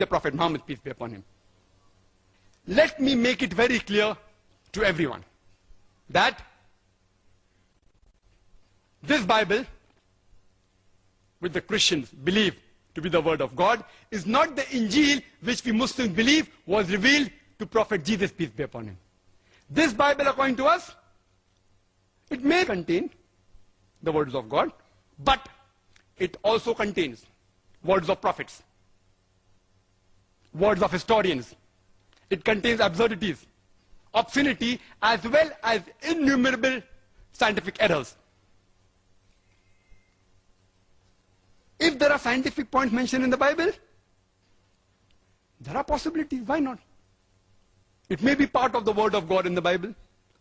the Prophet Muhammad, peace be upon him. Let me make it very clear to everyone that this Bible, which the Christians believe to be the word of God, is not the Injil which we Muslims believe was revealed to Prophet Jesus, peace be upon him. This Bible, according to us, it may contain the words of God, but it also contains words of prophets, words of historians. It contains absurdities, obscenity, as well as innumerable scientific errors. If there are scientific points mentioned in the Bible, there are possibilities. Why not? It may be part of the word of God in the Bible.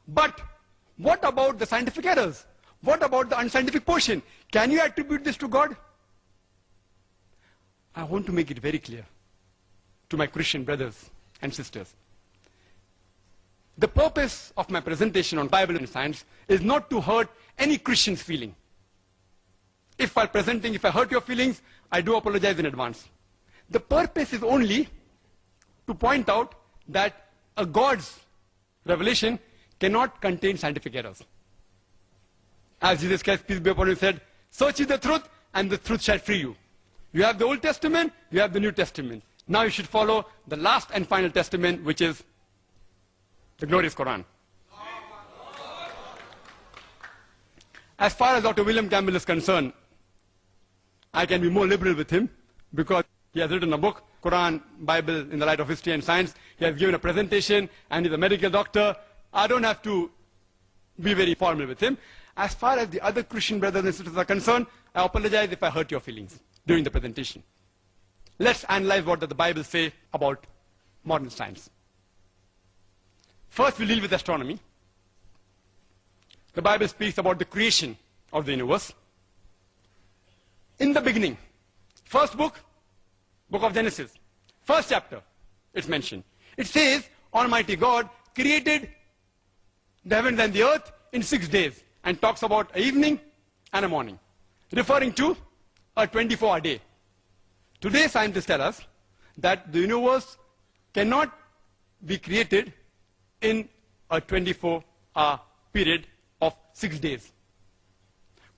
But what about the scientific errors? What about the unscientific portion? Can you attribute this to God? I want to make it very clear to my Christian brothers and sisters. The purpose of my presentation on Bible and science is not to hurt any Christian's feeling. If while presenting, if I hurt your feelings, I do apologize in advance. The purpose is only to point out that a God's revelation cannot contain scientific errors. As Jesus Christ, peace be upon him, said, search ye the truth, and the truth shall free you. You have the Old Testament, you have the New Testament. Now you should follow the last and final testament, which is the glorious Quran. As far as Dr. William Campbell is concerned, I can be more liberal with him because he has written a book, Quran, Bible in the Light of History and Science. He has given a presentation and he's a medical doctor. I don't have to be very formal with him. As far as the other Christian brothers and sisters are concerned, I apologize if I hurt your feelings during the presentation. Let's analyze what does the Bible say about modern science. First, we'll deal with astronomy. The Bible speaks about the creation of the universe. In the beginning, first book of Genesis, first chapter, it's mentioned. It says, Almighty God created the heavens and the earth in 6 days and talks about an evening and a morning, referring to a 24-hour day. Today, scientists tell us that the universe cannot be created in a 24-hour period of 6 days.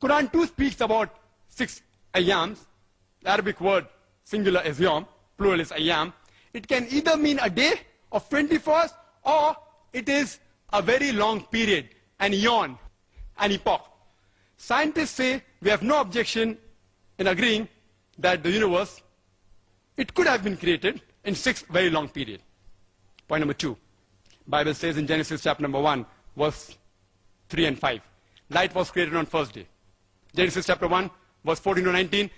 Quran too speaks about 6 ayyams, the Arabic word singular is yom, plural is ayyam. It can either mean a day of 24 hours or it is a very long period, an eon, an epoch. Scientists say we have no objection in agreeing that the universe, it could have been created in 6 very long periods. Point number 2. Bible says in Genesis chapter number 1, verse 3 and 5. Light was created on first day. Genesis chapter 1, verse 14 to 19.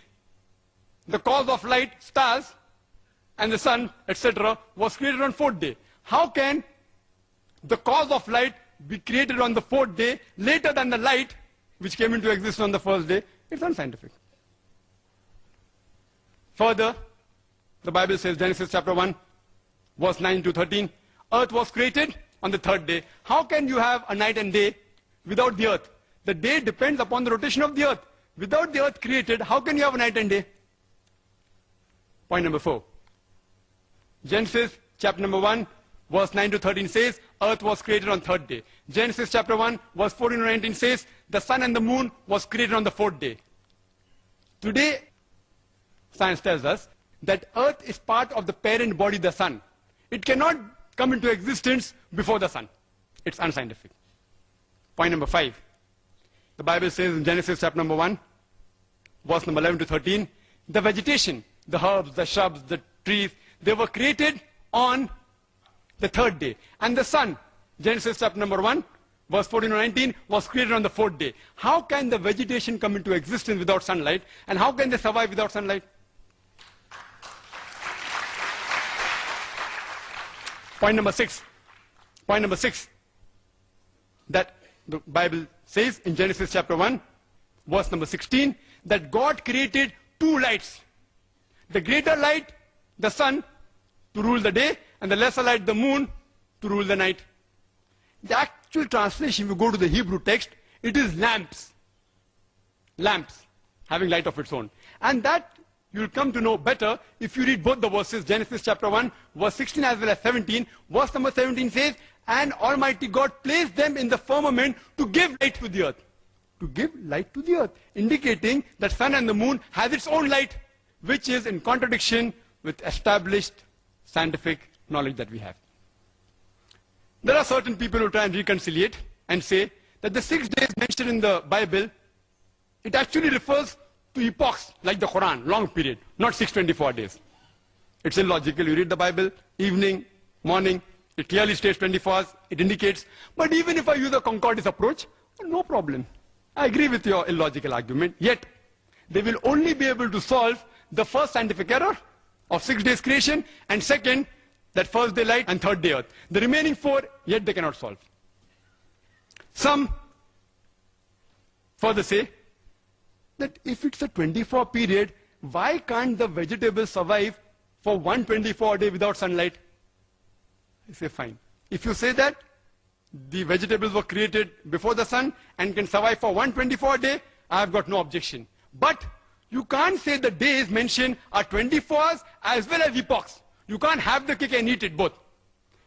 The cause of light, stars, and the sun, etc., was created on 4th day. How can the cause of light be created on the 4th day later than the light which came into existence on the first day? It's unscientific. Further, the Bible says, Genesis chapter 1, verse 9 to 13, earth was created on the 3rd day. How can you have a night and day without the earth? The day depends upon the rotation of the earth. Without the earth created, how can you have a night and day? Point number 4. Genesis chapter number 1, verse 9 to 13 says, earth was created on 3rd day. Genesis chapter 1, verse 14 to 19 says, the sun and the moon was created on the 4th day. Today, science tells us that earth is part of the parent body, the sun. It cannot come into existence before the sun. It's unscientific. Point number 5. The Bible says in Genesis chapter number 1, verse number 11 to 13, the vegetation, the herbs, the shrubs, the trees, they were created on the 3rd day. And the sun, Genesis chapter number 1, verse 14 to 19, was created on the 4th day. How can the vegetation come into existence without sunlight? And how can they survive without sunlight? Point number 6. Point number 6. That the Bible says in Genesis chapter 1, verse number 16, that God created 2 lights. The greater light, the sun, to rule the day, and the lesser light, the moon, to rule the night. The actual translation, if you go to the Hebrew text, it is lamps. Lamps, having light of its own. And that you'll come to know better if you read both the verses, Genesis chapter 1, verse 16 as well as 17. Verse number 17 says, and Almighty God placed them in the firmament to give light to the earth. To give light to the earth, indicating that sun and the moon has its own light, which is in contradiction with established scientific knowledge that we have. There are certain people who try and reconciliate and say that the 6 days mentioned in the Bible, it actually refers to epochs like the Quran, long period, not 624 days. It's illogical. You read the Bible, evening, morning, it clearly states 24 hours, it indicates. But even if I use a concordance approach, no problem. I agree with your illogical argument. Yet, they will only be able to solve the first scientific error of 6 days creation, and second, that first day light and third day earth. The remaining 4, yet they cannot solve. Some further say that if it's a 24 period, why can't the vegetables survive for 124 day without sunlight? I say fine. If you say that the vegetables were created before the sun and can survive for 124 day, I have got no objection. But you can't say the days mentioned are 24 hours as well as epochs. You can't have the cake and eat it both.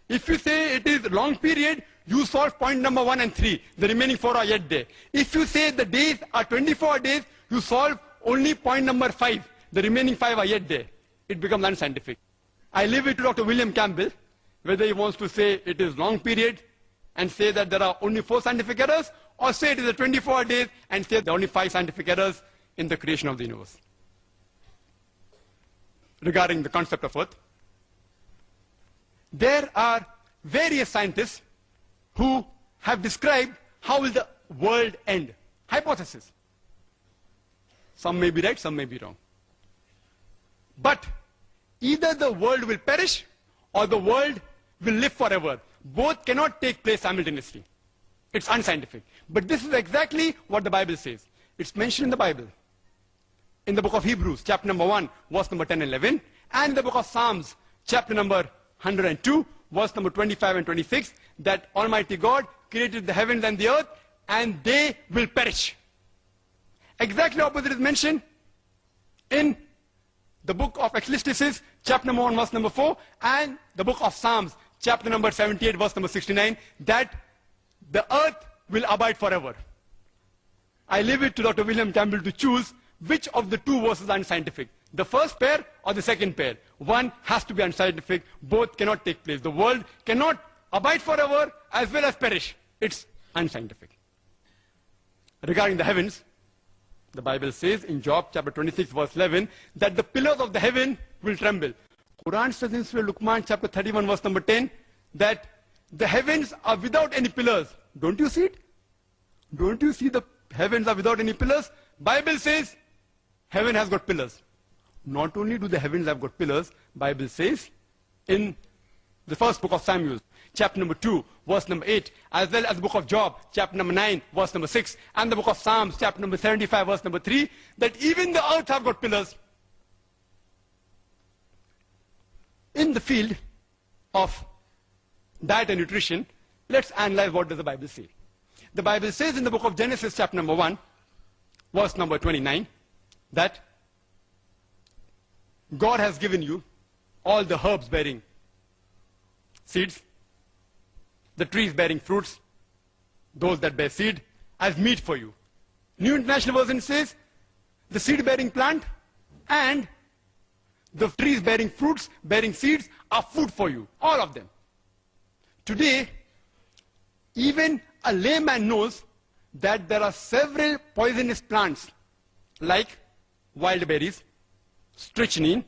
If you say it is long period, you solve point number 1 and 3. The remaining 4 are yet there. If you say the days are 24 days, you solve only point number 5. The remaining 5 are yet there. It becomes unscientific. I leave it to Dr. William Campbell, whether he wants to say it is long period and say that there are only 4 scientific errors, or say it is a 24 days and say there are only 5 scientific errors in the creation of the universe. Regarding the concept of earth, there are various scientists who have described how will the world end. Hypothesis. Some may be right, some may be wrong. But either the world will perish or the world will live forever. Both cannot take place simultaneously. It's unscientific. But this is exactly what the Bible says. It's mentioned in the Bible. In the book of Hebrews, chapter number 1, verse number 10 and 11. And in the book of Psalms, chapter number 102, verse number 25 and 26, that Almighty God created the heavens and the earth, and they will perish. Exactly opposite is mentioned in the book of Ecclesiastes, chapter number 1, verse number 4, and the book of Psalms, chapter number 78, verse number 69, that the earth will abide forever. I leave it to Dr. William Campbell to choose which of the 2 verses are unscientific. The first pair or the second pair. One has to be unscientific. Both cannot take place. The world cannot abide forever as well as perish. It's unscientific. Regarding the heavens, the Bible says in Job chapter 26 verse 11 that the pillars of the heaven will tremble. Quran says in Surah Luqman chapter 31 verse number 10 that the heavens are without any pillars. Don't you see it? Don't you see the heavens are without any pillars? Bible says heaven has got pillars. Not only do the heavens have got pillars, Bible says in the first book of Samuel, chapter number 2, verse number 8, as well as the book of Job, chapter number 9, verse number 6, and the book of Psalms, chapter number 75, verse number 3, that even the earth have got pillars. In the field of diet and nutrition, let's analyze what does the Bible say. The Bible says in the book of Genesis, chapter number 1, verse number 29, that God has given you all the herbs bearing seeds, the trees bearing fruits, those that bear seed, as meat for you. New International Version says the seed bearing plant and the trees bearing fruits, bearing seeds are food for you, all of them. Today, even a layman knows that there are several poisonous plants like wild berries, strychnine,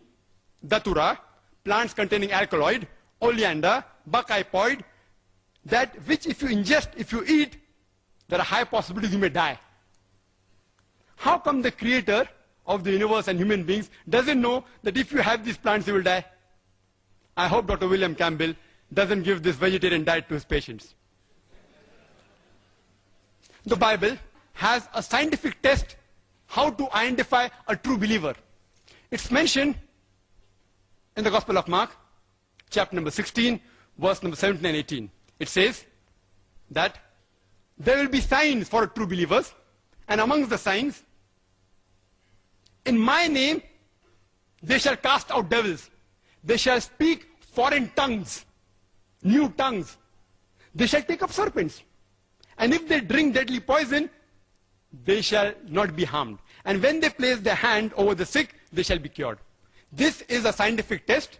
datura, plants containing alkaloid, oleander, buckeye pod, that which if you ingest, if you eat, there are high possibilities you may die. How come the creator of the universe and human beings doesn't know that if you have these plants you will die? I hope Dr. William Campbell doesn't give this vegetarian diet to his patients. The Bible has a scientific test how to identify a true believer. It's mentioned in the Gospel of Mark, chapter number 16, verse number 17 and 18. It says that there will be signs for true believers, and amongst the signs, in my name, They shall cast out devils. They shall speak foreign tongues, new tongues. They shall take up serpents. And if they drink deadly poison, they shall not be harmed. And when they place their hand over the sick, they shall be cured. This is a scientific test.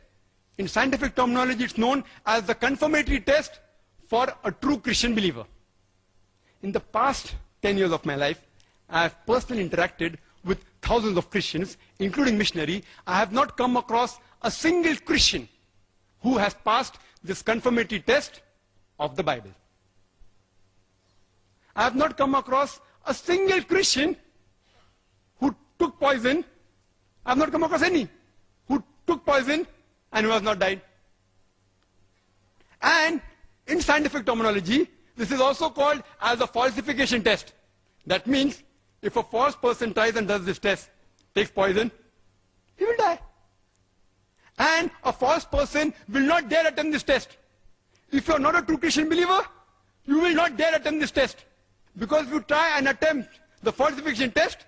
In scientific terminology, it's known as the confirmatory test for a true Christian believer. In the past 10 years of my life, I have personally interacted with thousands of Christians, including missionaries. I have not come across a single Christian who has passed this confirmatory test of the Bible. I have not come across a single Christian who took poison. I have not come across any who took poison and who has not died. And in scientific terminology, this is also called as a falsification test. That means if a false person tries and does this test, takes poison, he will die. And a false person will not dare attempt this test. If you are not a true Christian believer, you will not dare attempt this test. Because if you try and attempt the falsification test,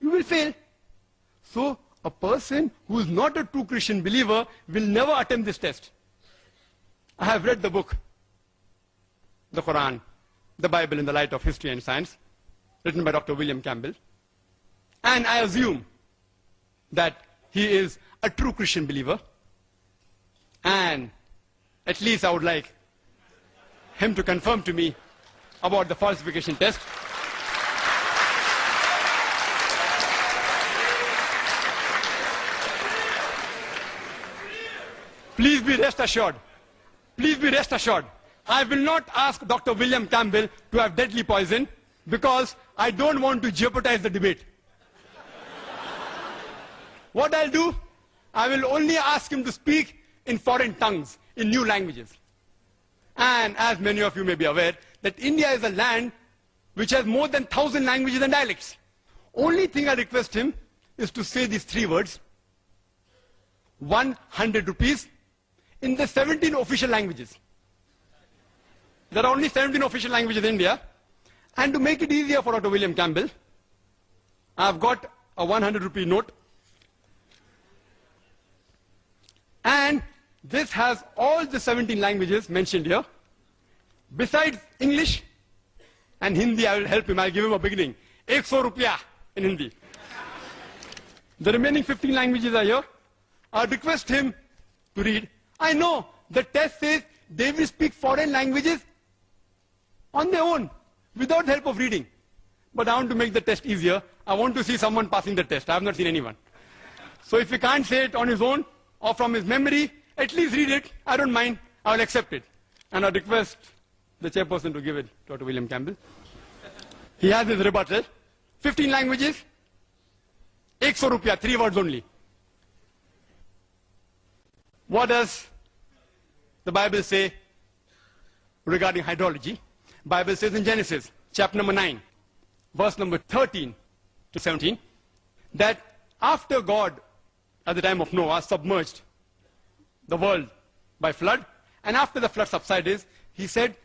you will fail. So, a person who is not a true Christian believer will never attempt this test. I have read the book, the Quran, the Bible in the light of history and science, written by Dr. William Campbell. And I assume that he is a true Christian believer. And at least I would like him to confirm to me about the falsification test. Please be rest assured. Please be rest assured. I will not ask Dr. William Campbell to have deadly poison because I don't want to jeopardize the debate. What I'll do, I will only ask him to speak in foreign tongues, in new languages. And as many of you may be aware, that India is a land which has more than 1,000 languages and dialects. Only thing I request him is to say these three words, 100 rupees, in the 17 official languages. There are only 17 official languages in India. And to make it easier for Dr. William Campbell, I've got a 100 rupee note. And this has all the 17 languages mentioned here. Besides English and Hindi, I will help him. I'll give him a beginning. 100 rupiah in Hindi. The remaining 15 languages are here. I'll request him to read. I know the test says they will speak foreign languages on their own, without help of reading. But I want to make the test easier. I want to see someone passing the test. I have not seen anyone. So if he can't say it on his own or from his memory, at least read it. I don't mind. I will accept it. And I request the chairperson to give it to Dr. William Campbell. He has his rebuttal. 15 languages, 100 rupiah, 3 words only. What does the Bible say regarding hydrology? Bible says in Genesis, chapter number 9, verse number 13 to 17, that after God, at the time of Noah, submerged the world by flood, and after the flood subsided, he said,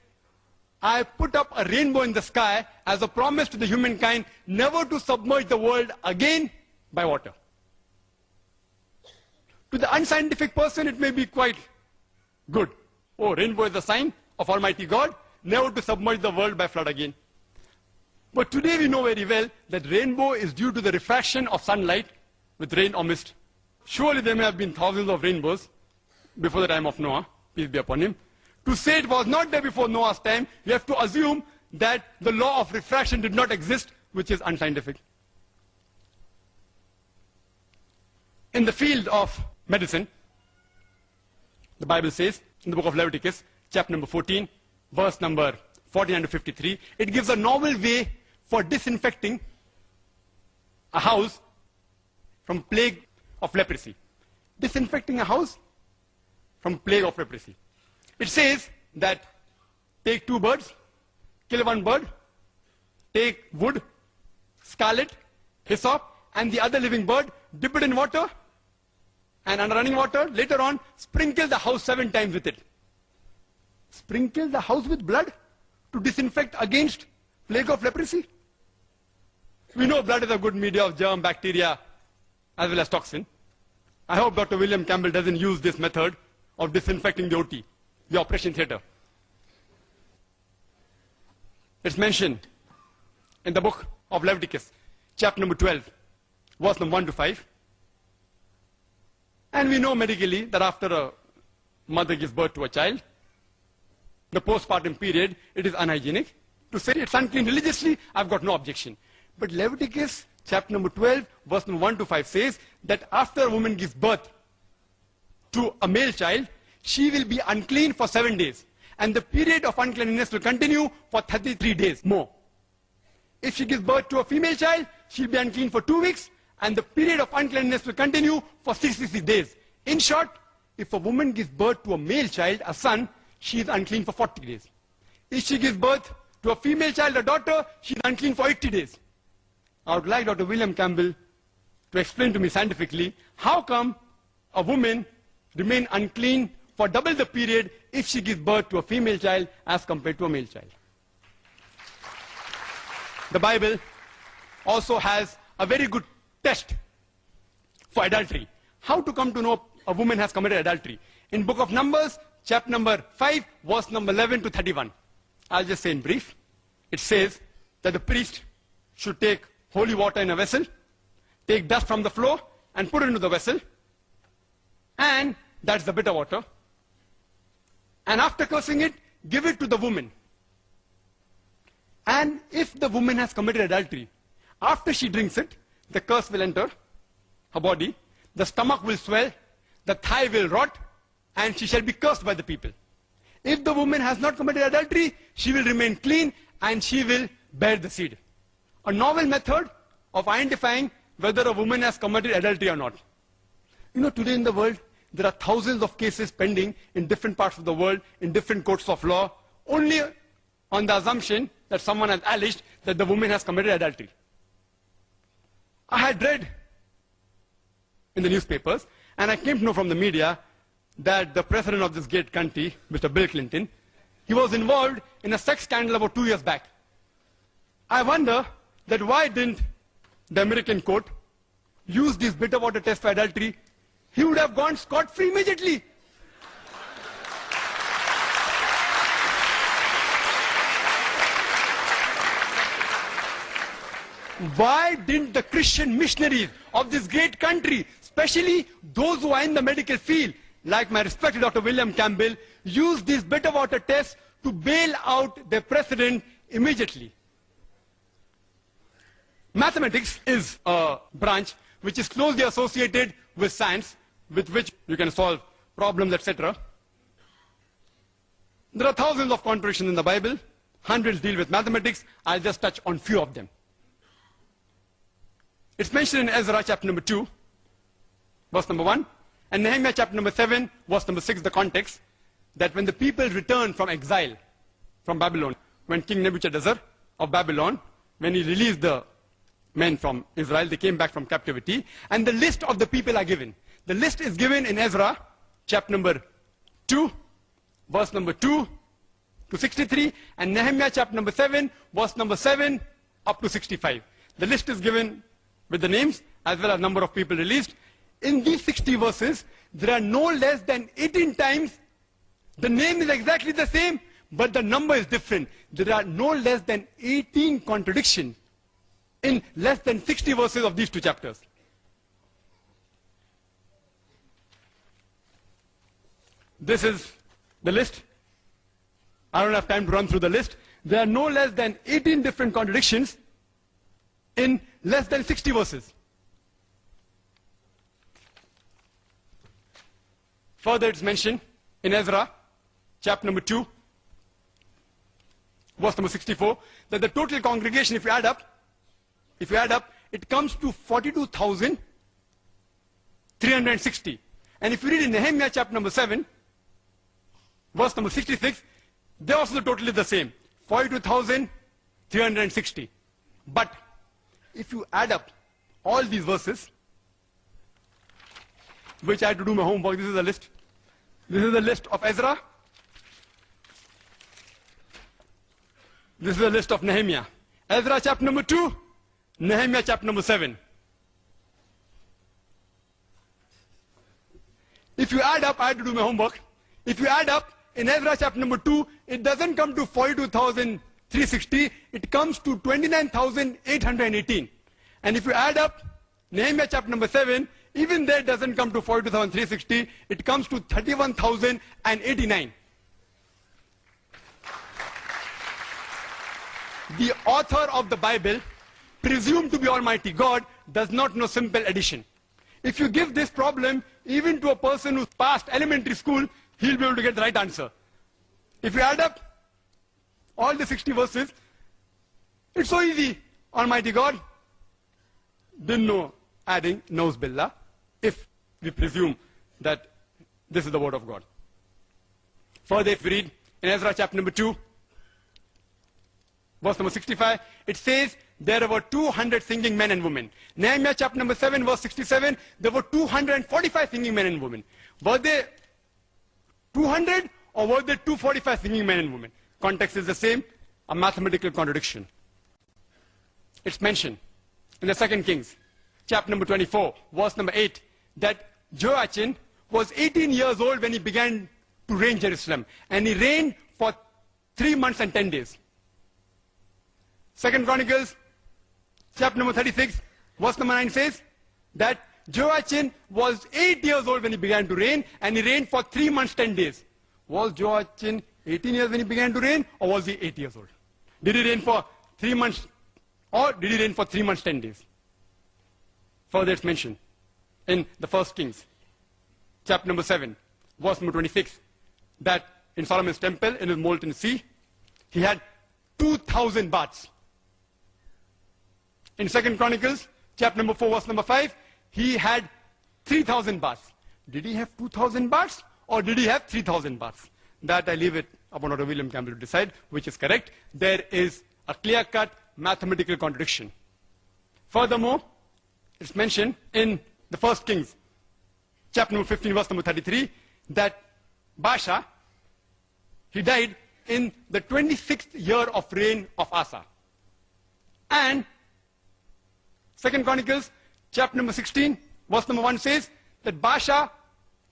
I put up a rainbow in the sky as a promise to the humankind never to submerge the world again by water. To the unscientific person, it may be quite good. Oh, rainbow is a sign of Almighty God, never to submerge the world by flood again. But today we know very well that rainbow is due to the refraction of sunlight with rain or mist. Surely there may have been thousands of rainbows before the time of Noah, peace be upon him. To say it was not there before Noah's time, you have to assume that the law of refraction did not exist, which is unscientific. In the field of medicine, the Bible says, in the book of Leviticus, chapter number 14, verse number 49 to 53, it gives a novel way for disinfecting a house from plague of leprosy. Disinfecting a house from plague of leprosy. It says that take 2 birds, kill 1 bird, take wood, scarlet, hyssop, and the other living bird, dip it in water, and under running water, later on, sprinkle the house 7 times with it. Sprinkle the house with blood to disinfect against plague of leprosy? We know blood is a good media of germ, bacteria, as well as toxin. I hope Dr. William Campbell doesn't use this method of disinfecting the OT, the operation theater. It's mentioned in the book of Leviticus, chapter number 12, verse number 1 to 5. And we know medically that after a mother gives birth to a child, the postpartum period, it is unhygienic. To say it's unclean religiously, I've got no objection. But Leviticus chapter number 12, verse number 1 to 5 says that after a woman gives birth to a male child, she will be unclean for 7 days. And the period of uncleanness will continue for 33 days more. If she gives birth to a female child, she'll be unclean for 2 weeks, and the period of uncleanness will continue for 66 days. In short, if a woman gives birth to a male child, a son, she is unclean for 40 days. If she gives birth to a female child, a daughter, she is unclean for 80 days. I would like Dr. William Campbell to explain to me scientifically, how come a woman remains unclean for double the period if she gives birth to a female child as compared to a male child. The Bible also has a very good test for adultery. How to come to know a woman has committed adultery. In book of Numbers, chapter number 5, verse number 11 to 31. I'll just say in brief. It says that the priest should take holy water in a vessel, take dust from the floor and put it into the vessel, and that's the bitter water. And after cursing it, give it to the woman. And if the woman has committed adultery, after she drinks it, the curse will enter her body, the stomach will swell, the thigh will rot, and she shall be cursed by the people. If the woman has not committed adultery, she will remain clean and she will bear the seed. A novel method of identifying whether a woman has committed adultery or not. You know, today in the world, there are thousands of cases pending in different parts of the world, in different courts of law, only on the assumption that someone has alleged that the woman has committed adultery. I had read in the newspapers, and I came to know from the media that the president of this great country, Mr. Bill Clinton, he was involved in a sex scandal about 2 years back. I wonder that why didn't the American court use this bitter water test for adultery? He would have gone scot-free immediately. Why didn't the Christian missionaries of this great country, especially those who are in the medical field, like my respected Dr. William Campbell, use this bitter water test to bail out their president immediately? Mathematics is a branch which is closely associated with science, with which you can solve problems, etc. There are thousands of contradictions in the Bible. Hundreds deal with mathematics. I'll just touch on few of them. It's mentioned in Ezra chapter number 2, verse number 1, and Nehemiah chapter number 7, verse number 6, the context, that when the people returned from exile from Babylon, when King Nebuchadnezzar of Babylon, when he released the men from Israel, they came back from captivity, and the list of the people are given. The list is given in Ezra chapter number 2, verse number 2 to 63, and Nehemiah chapter number 7, verse number 7 up to 65. The list is given with the names as well as number of people released. In these 60 verses, there are no less than 18 times the name is exactly the same, but the number is different. There are no less than 18 contradictions in less than 60 verses of these two chapters. This is the list. I don't have time to run through the list. There are no less than 18 different contradictions in less than 60 verses. Further, it's mentioned in Ezra, chapter number 2, verse number 64, that the total congregation, if you add up, it comes to 42,360. And if you read in Nehemiah chapter number 7, verse number 66, they also the total is the same, 42,360. But if you add up all these verses, which I had to do my homework, this is a list. This is the list of Ezra. This is the list of Nehemiah. Ezra chapter number 2, Nehemiah chapter number 7. if you add up, I had to do my homework. If you add up, in Ezra chapter number 2, it doesn't come to 42,360, it comes to 29,818. And if you add up Nehemiah chapter number 7, even there it doesn't come to 42,360, it comes to 31,089. The author of the Bible, presumed to be Almighty God, does not know simple addition. If you give this problem even to a person who's passed elementary school, he'll be able to get the right answer. If you add up all the 60 verses, it's so easy. Almighty God didn't know adding, knows billah, if we presume that this is the word of God. Further, if we read in Ezra chapter number 2, verse number 65, it says there were 200 singing men and women. Nehemiah chapter number 7, verse 67, there were 245 singing men and women. Were they 200 or were there 245 singing men and women? Context is the same, a mathematical contradiction. It's mentioned in the 2 Kings, chapter number 24, verse number 8, that Joachim was 18 years old when he began to reign Jerusalem. And he reigned for 3 months and 10 days. 2 Chronicles, chapter number 36, verse number 9 says that Joachim was 8 years old when he began to reign, and he reigned for 3 months, 10 days. Was Joachim 18 years when he began to reign, or was he 8 years old? Did he reign for 3 months, or did he reign for 3 months, 10 days? Further, it's mentioned in the 1 Kings, chapter number 7, verse number 26, that in Solomon's temple, in his molten sea, he had 2,000 baths. In 2 Chronicles, chapter number 4, verse number 5, he had 3,000 baths. Did he have 2,000 baths or did he have 3,000 baths? That I leave it upon Dr. William Campbell to decide which is correct. There is a clear-cut mathematical contradiction. Furthermore, it's mentioned in the 1 Kings, chapter number 15, verse number 33, that Baasha, he died in the 26th year of reign of Asa. And 2 Chronicles, chapter number 16, verse number 1 says that Baasha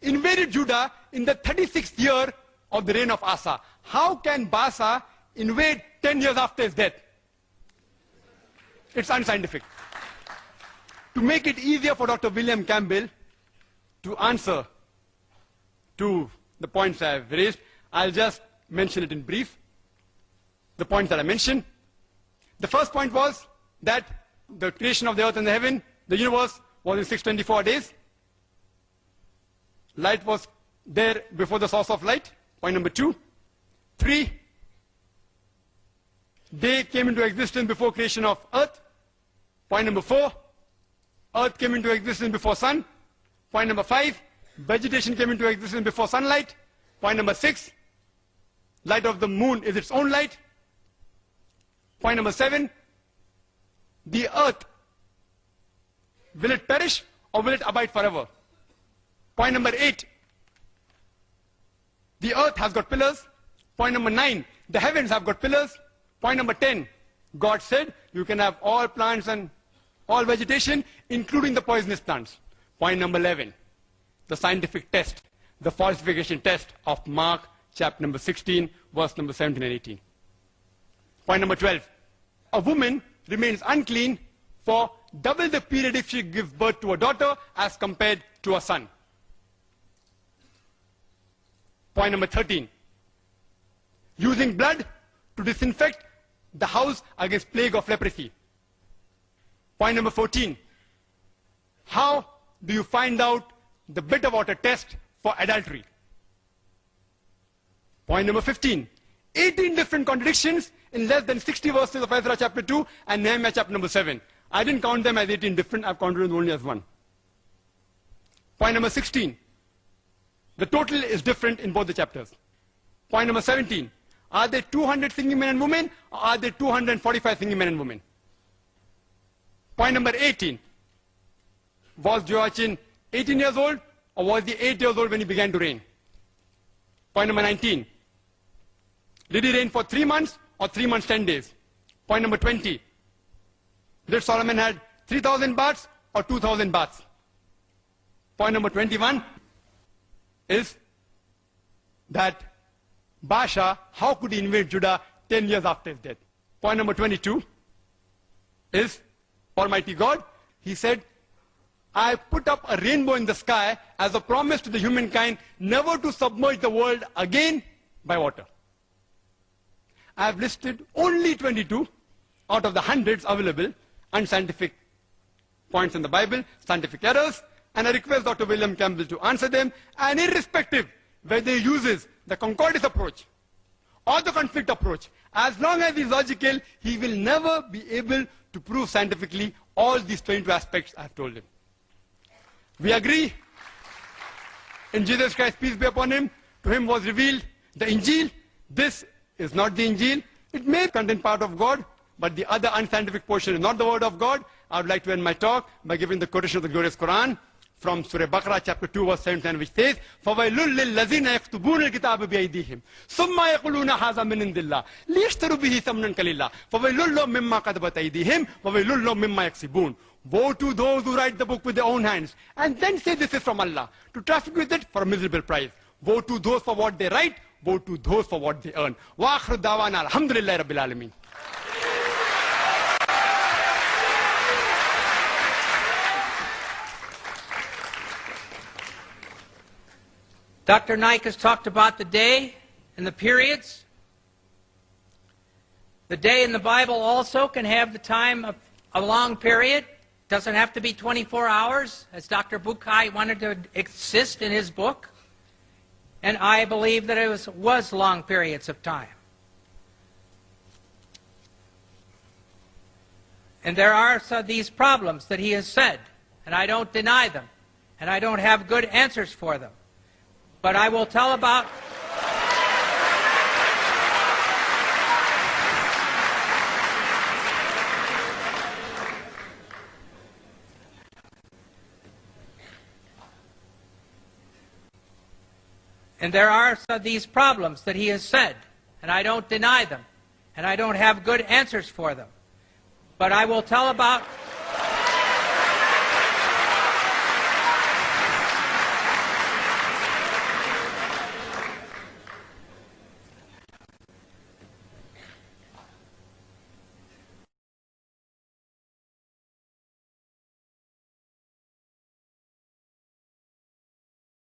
invaded Judah in the 36th year of the reign of Asa. How can Baasha invade 10 years after his death? It's unscientific. To make it easier for Dr. William Campbell to answer to the points I have raised, I'll just mention it in brief. The points that I mentioned. The first point was that the creation of the earth and the heaven, the universe, was in 624 days. Light was there before the source of light. Point number 2. 3. Day came into existence before creation of earth. Point number 4. Earth came into existence before sun. Point number 5. Vegetation came into existence before sunlight. Point number 6. Light of the moon is its own light. Point number 7. The earth, will it perish or will it abide forever? Point number 8. The earth has got pillars. Point number 9. The heavens have got pillars. Point number 10. God said you can have all plants and all vegetation, including the poisonous plants. Point number 11. The scientific test, the falsification test of Mark chapter number 16, verse number 17 and 18. Point number 12. A woman remains unclean for double the period if she gives birth to a daughter as compared to a son. Point number 13. Using blood to disinfect the house against plague of leprosy. Point number 14. How do you find out the bitter water test for adultery? Point number 15. 18 different contradictions in less than 60 verses of Ezra chapter 2 and Nehemiah chapter number 7. I didn't count them as 18 different, I've counted them only as one. Point number 16. The total is different in both the chapters. Point number 17. Are there 200 singing men and women or are there 245 singing men and women? Point number 18. Was Joachim 18 years old or was he 8 years old when he began to reign? Point number 19. Did he reign for 3 months or 3 months, 10 days? Point number 20. Did Solomon had 3,000 baths or 2,000 baths? Point number 21. is that Baasha, how could he invade Judah 10 years after his death? Point number 22 is Almighty God. He said, I put up a rainbow in the sky as a promise to the humankind never to submerge the world again by water. I have listed only 22 out of the hundreds available unscientific points in the Bible, scientific errors, and I request Dr. William Campbell to answer them, and irrespective whether he uses the concordance approach or the conflict approach, as long as he is logical, he will never be able to prove scientifically all these 22 aspects I have told him. We agree in Jesus Christ, peace be upon him. To him was revealed the Injil. This is not the Injil. It may contain part of God, but the other unscientific portion is not the word of God. I would like to end my talk by giving the quotation of the glorious Quran from Surah Baqarah chapter 2 verse 17, which says, فَوَيْلٌ لِلَّذِينَ يَكْتُبُونَ الْكِتَابَ بِأَيْدِيهِمْ ثُمَّ يَقُولُونَ هَذَا مِنْ عِنْدِ اللَّهِ لِيَشْتَرُوا بِهِ ثَمَنًا قَلِيلًا فَوَيْلٌ لَهُم مِّمَّا كَتَبَتْ أَيْدِيهِمْ وَوَيْلٌ لَهُم مِّمَّا يَكْسِبُونَ. Woe to those who write the book with their own hands and then say this is from Allah, to traffic with it for a miserable price. Woe to those for what they write, woe to those for what they earn. Wa akhiru da'wana alhamdulillahi rabbil alameen. Dr. Naik has talked about the day and the periods. The day in the Bible also can have the time of a long period. Doesn't have to be 24 hours, as Dr. Bukai wanted to insist in his book. And I believe that it was long periods of time. And there are these problems that he has said, and I don't deny them, and I don't have good answers for them. But I will tell about... And there are these problems that he has said, and I don't deny them, and I don't have good answers for them. But I will tell about...